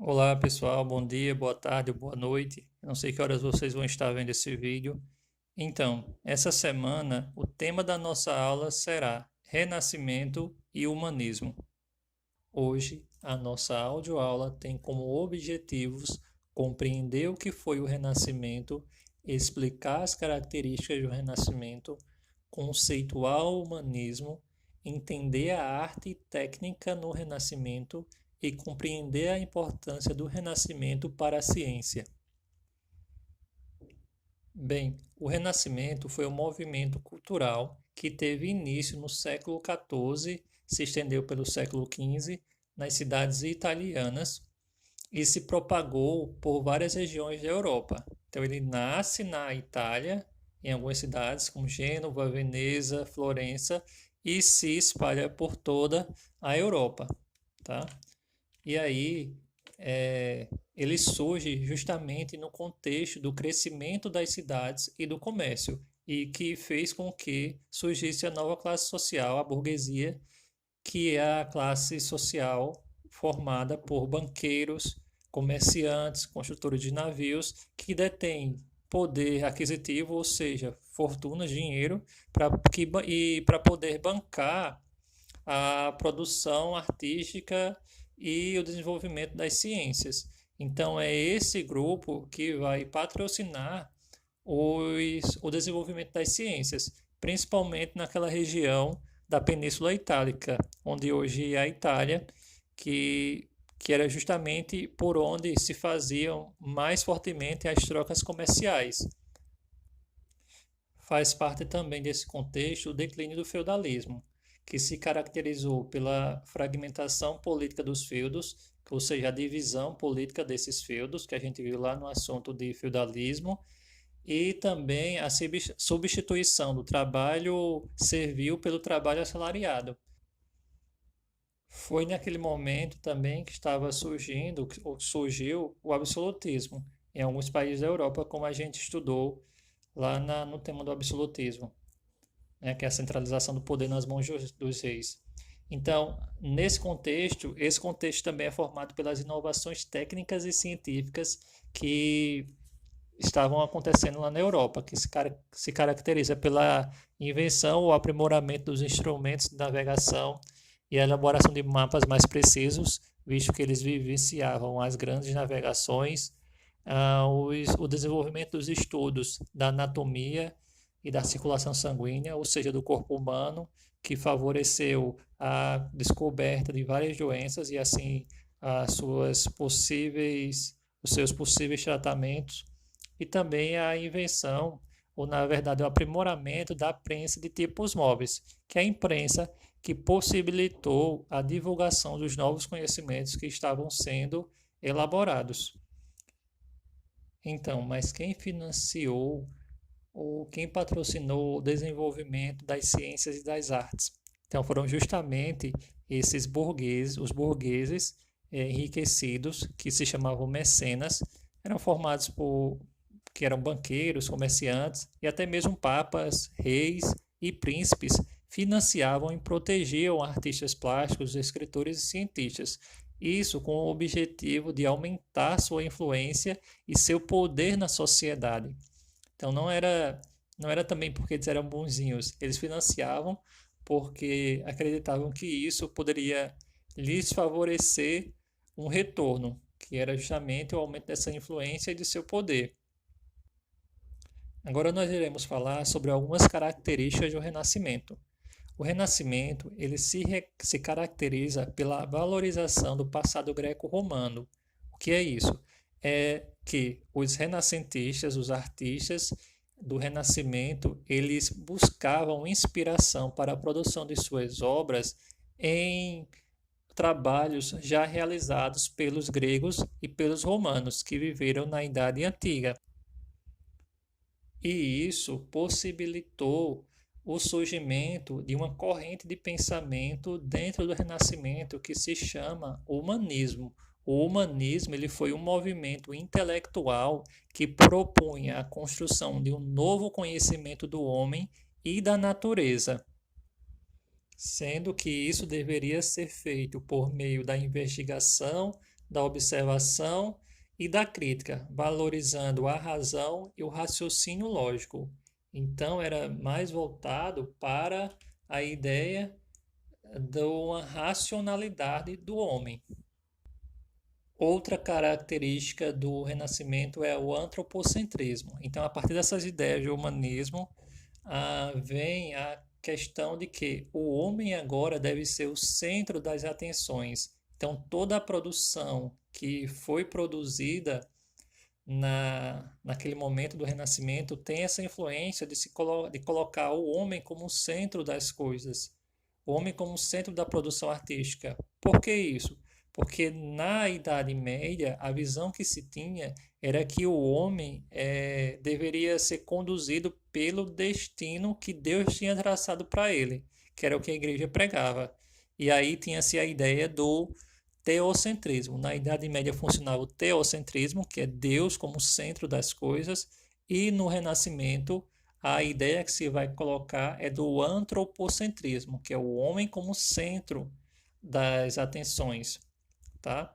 Olá pessoal, bom dia, boa tarde, boa noite. Eu não sei que horas vocês vão estar vendo esse vídeo. Então, essa semana o tema da nossa aula será Renascimento e Humanismo. Hoje, a nossa audioaula tem como objetivos compreender o que foi o Renascimento, explicar as características do Renascimento, conceituar o humanismo, entender a arte e técnica no Renascimento e compreender a importância do Renascimento para a ciência. Bem, o Renascimento foi um movimento cultural que teve início no século XIV, se estendeu pelo século XV, nas cidades italianas e se propagou por várias regiões da Europa. Então, ele nasce na Itália, em algumas cidades como Gênova, Veneza, Florença, e se espalha por toda a Europa, tá? E aí, ele surge justamente no contexto do crescimento das cidades e do comércio, e que fez com que surgisse a nova classe social, a burguesia, que é a classe social formada por banqueiros, comerciantes, construtores de navios, que detêm poder aquisitivo, ou seja, fortunas, dinheiro, para poder bancar a produção artística e o desenvolvimento das ciências. Então, é esse grupo que vai patrocinar o desenvolvimento das ciências, principalmente naquela região da Península Itálica, onde hoje é a Itália, que era justamente por onde se faziam mais fortemente as trocas comerciais. Faz parte também desse contexto o declínio do feudalismo, que se caracterizou pela fragmentação política dos feudos, ou seja, a divisão política desses feudos, que a gente viu lá no assunto de feudalismo, e também a substituição do trabalho servil pelo trabalho assalariado. Foi naquele momento também que estava surgindo, ou surgiu o absolutismo em alguns países da Europa, como a gente estudou lá no tema do absolutismo, né, que é a centralização do poder nas mãos dos reis. Então, nesse contexto, esse contexto também é formado pelas inovações técnicas e científicas que estavam acontecendo lá na Europa, que se caracteriza pela invenção ou aprimoramento dos instrumentos de navegação e a elaboração de mapas mais precisos, visto que eles vivenciavam as grandes navegações, o desenvolvimento dos estudos da anatomia e da circulação sanguínea, ou seja, do corpo humano, que favoreceu a descoberta de várias doenças e assim os seus possíveis tratamentos, e também a invenção, ou na verdade o aprimoramento da prensa de tipos móveis, que é a imprensa que possibilitou a divulgação dos novos conhecimentos que estavam sendo elaborados. Então, mas quem financiou ou quem patrocinou o desenvolvimento das ciências e das artes? Então, foram justamente esses burgueses, os burgueses enriquecidos, que se chamavam mecenas, eram formados por que eram banqueiros, comerciantes e até mesmo papas, reis e príncipes financiavam e protegiam artistas plásticos, escritores e cientistas. Isso com o objetivo de aumentar sua influência e seu poder na sociedade. Então não era também porque eles eram bonzinhos, eles financiavam porque acreditavam que isso poderia lhes favorecer um retorno, que era justamente o aumento dessa influência e de seu poder. Agora nós iremos falar sobre algumas características do Renascimento. O Renascimento ele se caracteriza pela valorização do passado greco-romano. O que é isso? É que os renascentistas, os artistas do Renascimento, eles buscavam inspiração para a produção de suas obras em trabalhos já realizados pelos gregos e pelos romanos que viveram na Idade Antiga. E isso possibilitou o surgimento de uma corrente de pensamento dentro do Renascimento que se chama humanismo. O humanismo ele foi um movimento intelectual que propunha a construção de um novo conhecimento do homem e da natureza, sendo que isso deveria ser feito por meio da investigação da observação e da crítica, valorizando a razão e o raciocínio lógico. Então, era mais voltado para a ideia de uma racionalidade do homem. Outra característica do Renascimento é o antropocentrismo. Então, a partir dessas ideias de humanismo, vem a questão de que o homem agora deve ser o centro das atenções. Então, toda a produção que foi produzida naquele momento do Renascimento tem essa influência de colocar o homem como o centro das coisas, o homem como o centro da produção artística. Por que isso? Porque na Idade Média, a visão que se tinha era que o homem deveria ser conduzido pelo destino que Deus tinha traçado para ele, que era o que a igreja pregava. E aí tinha-se a ideia do teocentrismo. Na Idade Média funcionava o teocentrismo, que é Deus como centro das coisas, e no Renascimento a ideia que se vai colocar é do antropocentrismo, que é o homem como centro das atenções, tá?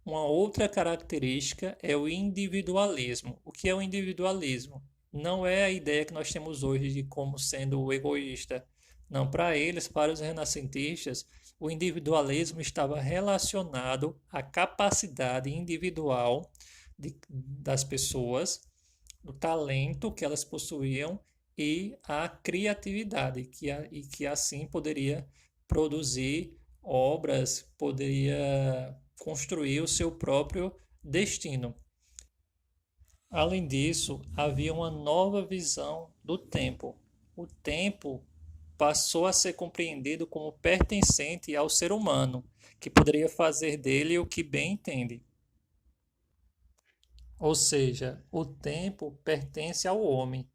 Uma outra característica é o individualismo. O que é o individualismo? Não é a ideia que nós temos hoje de como sendo egoísta. Não, para eles, para os renascentistas, o individualismo estava relacionado à capacidade individual das pessoas, o talento que elas possuíam e a criatividade, que assim poderia produzir obras, poderia construir o seu próprio destino. Além disso, havia uma nova visão do tempo. O tempo passou a ser compreendido como pertencente ao ser humano, que poderia fazer dele o que bem entende. Ou seja, o tempo pertence ao homem,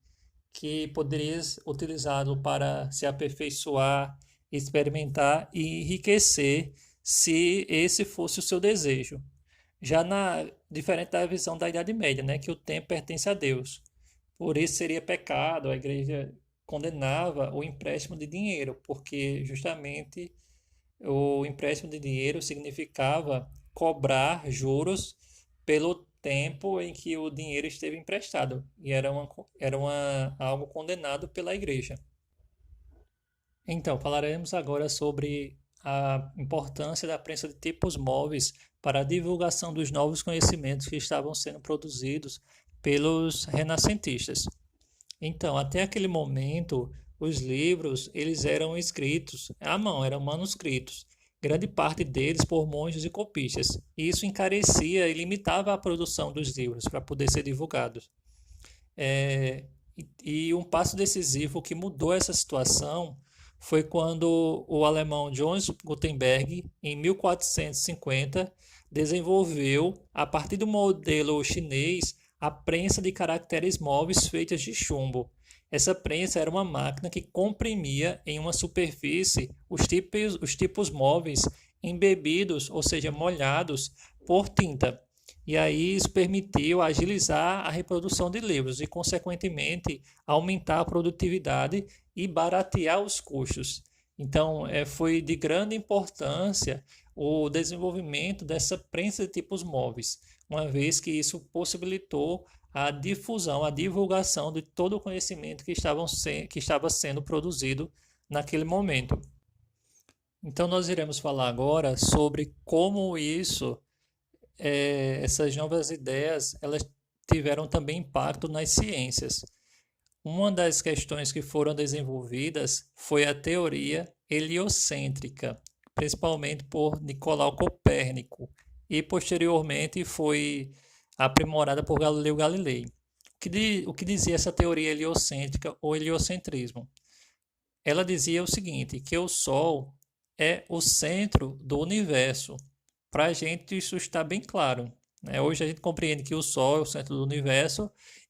que poderia ser utilizado para se aperfeiçoar, experimentar e enriquecer, se esse fosse o seu desejo. Já diferente da visão da Idade Média, né, que o tempo pertence a Deus. Por isso seria pecado, a igreja condenava o empréstimo de dinheiro, porque justamente o empréstimo de dinheiro significava cobrar juros pelo tempo em que o dinheiro esteve emprestado, e algo condenado pela igreja. Então, falaremos agora sobre a importância da prensa de tipos móveis para a divulgação dos novos conhecimentos que estavam sendo produzidos pelos renascentistas. Então, até aquele momento, os livros eles eram escritos à mão, eram manuscritos, grande parte deles por monges e copistas. E isso encarecia e limitava a produção dos livros para poder ser divulgados. E um passo decisivo que mudou essa situação foi quando o alemão Johannes Gutenberg, em 1450, desenvolveu, a partir do modelo chinês, a prensa de caracteres móveis feitas de chumbo. Essa prensa era uma máquina que comprimia em uma superfície os tipos móveis embebidos, ou seja, molhados por tinta. E aí isso permitiu agilizar a reprodução de livros e, consequentemente, aumentar a produtividade e baratear os custos. Então, foi de grande importância o desenvolvimento dessa prensa de tipos móveis, uma vez que isso possibilitou a difusão, a divulgação de todo o conhecimento que estava sendo produzido naquele momento. Então, nós iremos falar agora sobre como essas novas ideias, elas tiveram também impacto nas ciências. Uma das questões que foram desenvolvidas foi a teoria heliocêntrica, principalmente por Nicolau Copérnico, e posteriormente foi aprimorada por Galileu Galilei. O que dizia essa teoria heliocêntrica ou heliocentrismo? Ela dizia o seguinte, que o Sol é o centro do universo. Para a gente isso está bem claro, né? Hoje a gente compreende que o Sol é o centro do universo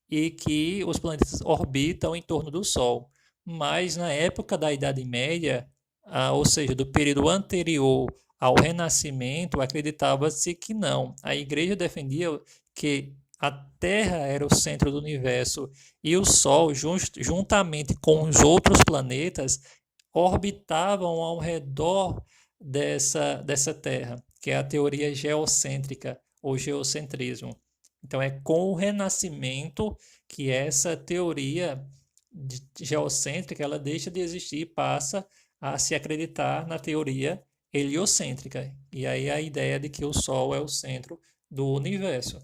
e que os planetas orbitam em torno do Sol. Mas na época da Idade Média, ou seja, do período anterior ao Renascimento, acreditava-se que não. A igreja defendia que a Terra era o centro do universo e o Sol, juntamente com os outros planetas, orbitavam ao redor dessa Terra, que é a teoria geocêntrica ou geocentrismo. Então, é com o Renascimento que essa teoria geocêntrica ela deixa de existir e passa a se acreditar na teoria heliocêntrica. E aí a ideia de que o Sol é o centro do universo.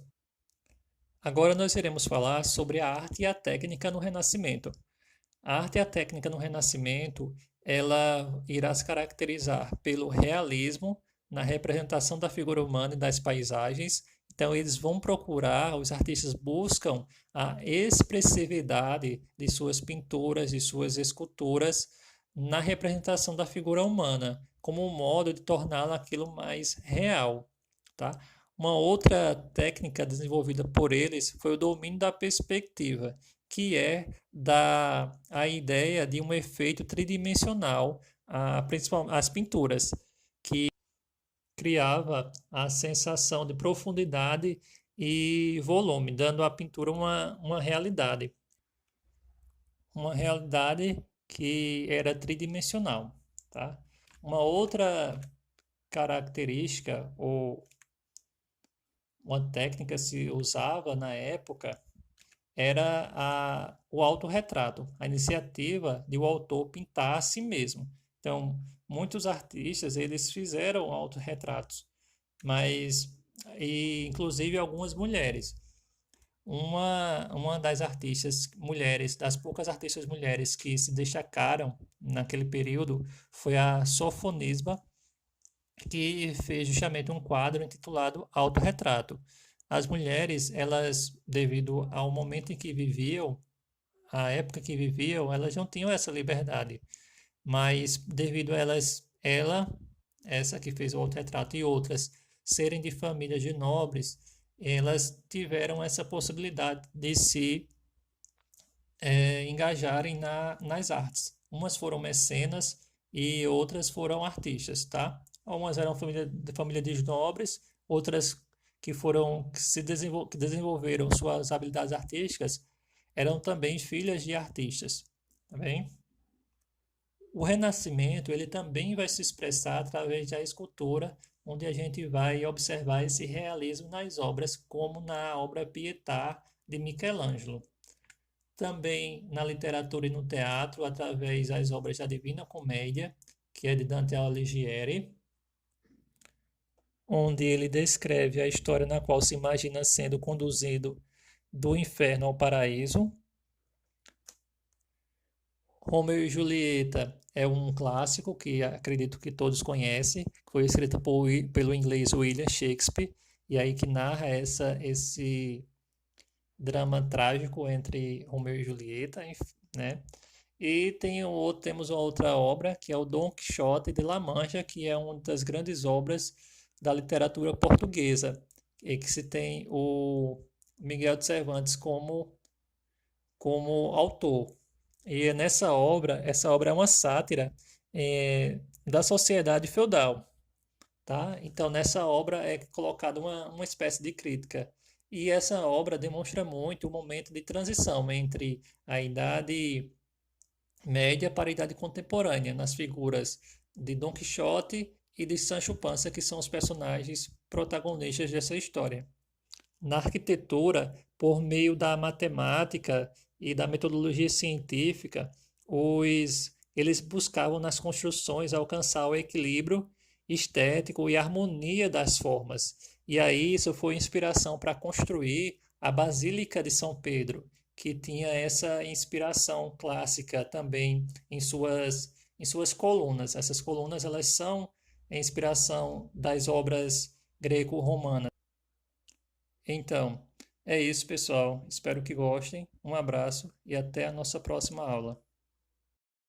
Agora nós iremos falar sobre a arte e a técnica no Renascimento. A arte e a técnica no Renascimento, ela irá se caracterizar pelo realismo na representação da figura humana e das paisagens. Então eles vão procurar, os artistas buscam a expressividade de suas pinturas, de suas esculturas na representação da figura humana, como um modo de torná-la aquilo mais real, tá? Uma outra técnica desenvolvida por eles foi o domínio da perspectiva, que é dar a ideia de um efeito tridimensional principalmente às pinturas, que criava a sensação de profundidade e volume, dando à pintura uma realidade. Uma realidade que era tridimensional, tá? Uma outra característica ou uma técnica que se usava na época era o autorretrato, a iniciativa de o autor pintar a si mesmo. Então, muitos artistas eles fizeram autorretratos, inclusive algumas mulheres. Uma das artistas mulheres, das poucas artistas mulheres que se destacaram naquele período foi a Sofonisba, que fez justamente um quadro intitulado Autorretrato. As mulheres, elas, devido ao momento em que viviam, à época que viviam, elas não tinham essa liberdade. Mas devido a essa que fez o autorretrato e outras serem de famílias de nobres, elas tiveram essa possibilidade de se engajarem nas artes. Umas foram mecenas e outras foram artistas, tá? Umas eram família de nobres, outras que desenvolveram suas habilidades artísticas eram também filhas de artistas, tá bem? O Renascimento ele também vai se expressar através da escultura, onde a gente vai observar esse realismo nas obras, como na obra Pietà de Michelangelo. Também na literatura e no teatro, através das obras da Divina Comédia, que é de Dante Alighieri, onde ele descreve a história na qual se imagina sendo conduzido do inferno ao paraíso. Romeu e Julieta é um clássico que acredito que todos conhecem, foi escrita pelo inglês William Shakespeare, e aí que narra esse drama trágico entre Romeu e Julieta, né? E temos uma outra obra, que é o Dom Quixote de La Mancha, que é uma das grandes obras da literatura portuguesa, e que se tem o Miguel de Cervantes como autor. E essa obra é uma sátira da sociedade feudal, tá? Então, nessa obra é colocada uma espécie de crítica. E essa obra demonstra muito o momento de transição entre a Idade Média para a Idade Contemporânea, nas figuras de Dom Quixote e de Sancho Panza, que são os personagens protagonistas dessa história. Na arquitetura, por meio da matemática e da metodologia científica, eles buscavam nas construções alcançar o equilíbrio estético e harmonia das formas. E aí isso foi inspiração para construir a Basílica de São Pedro, que tinha essa inspiração clássica também em suas colunas. Essas colunas elas são a inspiração das obras greco-romanas. Então, é isso, pessoal. Espero que gostem. Um abraço e até a nossa próxima aula.